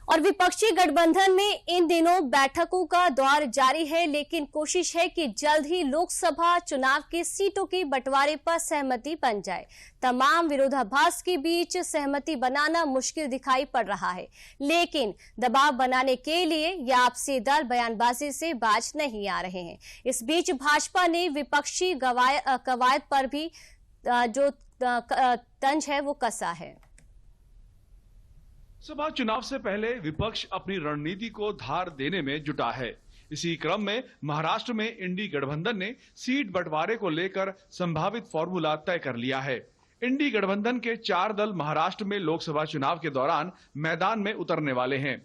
और विपक्षी गठबंधन में इन दिनों बैठकों का दौर जारी है, लेकिन कोशिश है कि जल्द ही लोकसभा चुनाव की सीटों के बंटवारे पर सहमति बन जाए। तमाम विरोधाभास के बीच सहमति बनाना मुश्किल दिखाई पड़ रहा है, लेकिन दबाव बनाने के लिए या आपसी दल बयानबाजी से बाज नहीं आ रहे हैं। इस बीच भाजपा ने विपक्षी कवायद पर भी जो तंज है वो कसा है। लोकसभा चुनाव से पहले विपक्ष अपनी रणनीति को धार देने में जुटा है। इसी क्रम में महाराष्ट्र में इंडी गठबंधन ने सीट बंटवारे को लेकर संभावित फॉर्मूला तय कर लिया है। इंडी गठबंधन के 4 दल महाराष्ट्र में लोकसभा चुनाव के दौरान मैदान में उतरने वाले हैं।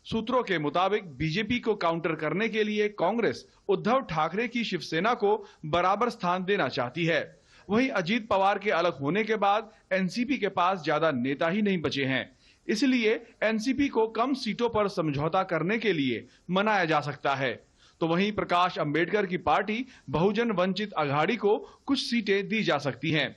सूत्रों के मुताबिक बीजेपी को काउंटर करने के लिए कांग्रेस उद्धव ठाकरे की शिवसेना को बराबर स्थान देना चाहती है। वहीं अजीत पवार के अलग होने के बाद एनसीपी के पास ज्यादा नेता ही नहीं बचे हैं, इसलिए एनसीपी को कम सीटों पर समझौता करने के लिए मनाया जा सकता है। तो वहीं प्रकाश अंबेडकर की पार्टी बहुजन वंचित अघाड़ी को कुछ सीटें दी जा सकती हैं।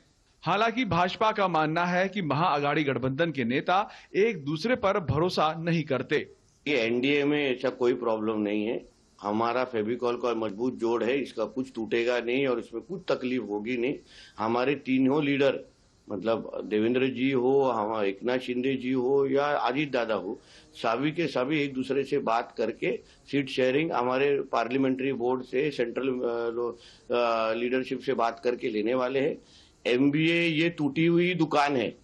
हालांकि भाजपा का मानना है कि महाअघाड़ी गठबंधन के नेता एक दूसरे पर भरोसा नहीं करते। ये एनडीए में ऐसा कोई प्रॉब्लम नहीं है। हमारा फेविकॉल का मजबूत जोड़ है, इसका कुछ टूटेगा नहीं और इसमें कुछ तकलीफ होगी नहीं। हमारे तीनों लीडर मतलब देवेंद्र जी हो, हमारे एकनाथ शिंदे जी हो या अजीत दादा हो, सभी के सभी एक दूसरे से बात करके सीट शेयरिंग हमारे पार्लियामेंट्री बोर्ड से सेंट्रल लीडरशिप से बात करके लेने वाले हैं। एमबीए ये टूटी हुई दुकान है,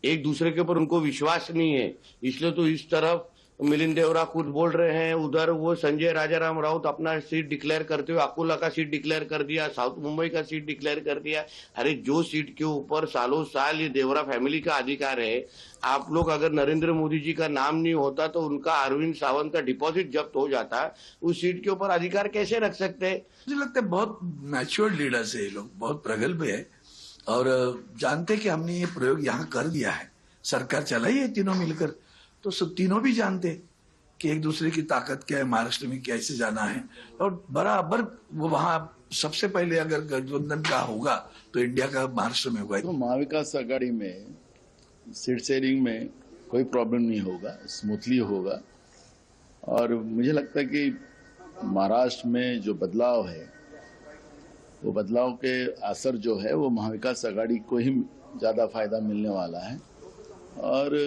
एक दूसरे के ऊपर उनको विश्वास नहीं है, इसलिए तो इस तरफ मिलिंद देवरा खुद बोल रहे हैं, उधर वो संजय राजाराम राउत अपना सीट डिक्लेयर करते हुए अकोला का सीट डिक्लेयर कर दिया, साउथ मुंबई का सीट डिक्लेयर कर दिया। अरे जो सीट के ऊपर सालों साल ये देवरा फैमिली का अधिकार है, आप लोग अगर नरेंद्र मोदी जी का नाम नहीं होता तो उनका अरविंद सावंत का डिपॉजिट जब्त हो जाता, उस सीट के ऊपर अधिकार कैसे रख सकते हैं? मुझे लगता है बहुत मैच्योर लीडर्स है ये लोग, बहुत प्रगल्भ है और जानते कि हमने ये प्रयोग यहाँ कर दिया है, सरकार चलाई है तीनों मिलकर, तो सब तीनों भी जानते कि एक दूसरे की ताकत क्या है, महाराष्ट्र में कैसे जाना है और बराबर वो वहाँ सबसे पहले अगर गठबंधन का होगा तो इंडिया का महाराष्ट्र में होगा। तो महाविकास आघाड़ी में सीट शेयरिंग में कोई प्रॉब्लम नहीं होगा, स्मूथली होगा और मुझे लगता है कि महाराष्ट्र में जो बदलाव है वो बदलाव के असर जो है वो महाविकास आघाड़ी को ही ज्यादा फायदा मिलने वाला है और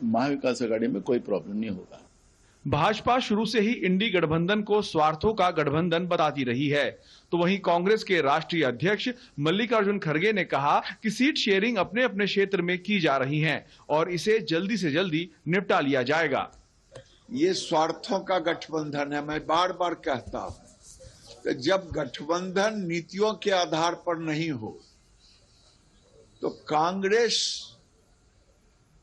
महाविकास आघाड़ी में कोई प्रॉब्लम नहीं होगा। भाजपा शुरू से ही इंडी गठबंधन को स्वार्थों का गठबंधन बताती रही है, तो वहीं कांग्रेस के राष्ट्रीय अध्यक्ष मल्लिकार्जुन खड़गे ने कहा कि सीट शेयरिंग अपने अपने क्षेत्र में की जा रही है और इसे जल्दी से जल्दी निपटा लिया जाएगा। ये स्वार्थों का गठबंधन है। मैं बार बार कहता हूं कि जब गठबंधन नीतियों के आधार पर नहीं हो तो कांग्रेस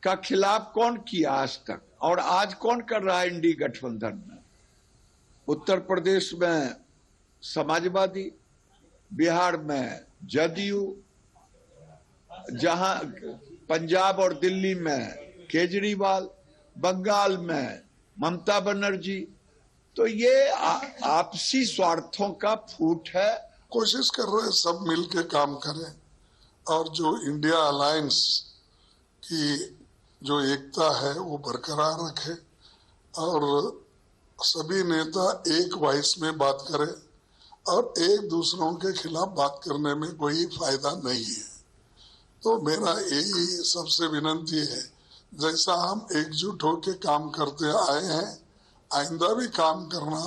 का खिलाफ कौन किया आज तक और आज कौन कर रहा है इंडी गठबंधन में? उत्तर प्रदेश में समाजवादी, बिहार में जदयू, जहां पंजाब और दिल्ली में केजरीवाल, बंगाल में ममता बनर्जी, तो ये आपसी स्वार्थों का फूट है। कोशिश कर रहे सब मिलके काम करें और जो इंडिया अलायंस की जो एकता है वो बरकरार रखे और सभी नेता एक वॉइस में बात करें और एक दूसरों के खिलाफ बात करने में कोई फायदा नहीं है। तो मेरा यही सबसे विनती है, जैसा हम एकजुट होकर काम करते आए हैं, आइंदा भी काम करना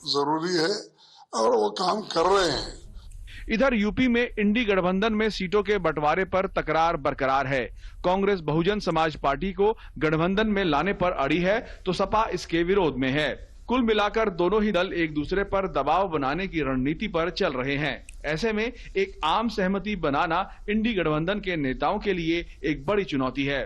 जरूरी है और वो काम कर रहे हैं। इधर यूपी में इंडी गठबंधन में सीटों के बंटवारे पर तकरार बरकरार है। कांग्रेस बहुजन समाज पार्टी को गठबंधन में लाने पर अड़ी है तो सपा इसके विरोध में है। कुल मिलाकर दोनों ही दल एक दूसरे पर दबाव बनाने की रणनीति पर चल रहे हैं। ऐसे में एक आम सहमति बनाना इंडी गठबंधन के नेताओं के लिए एक बड़ी चुनौती है।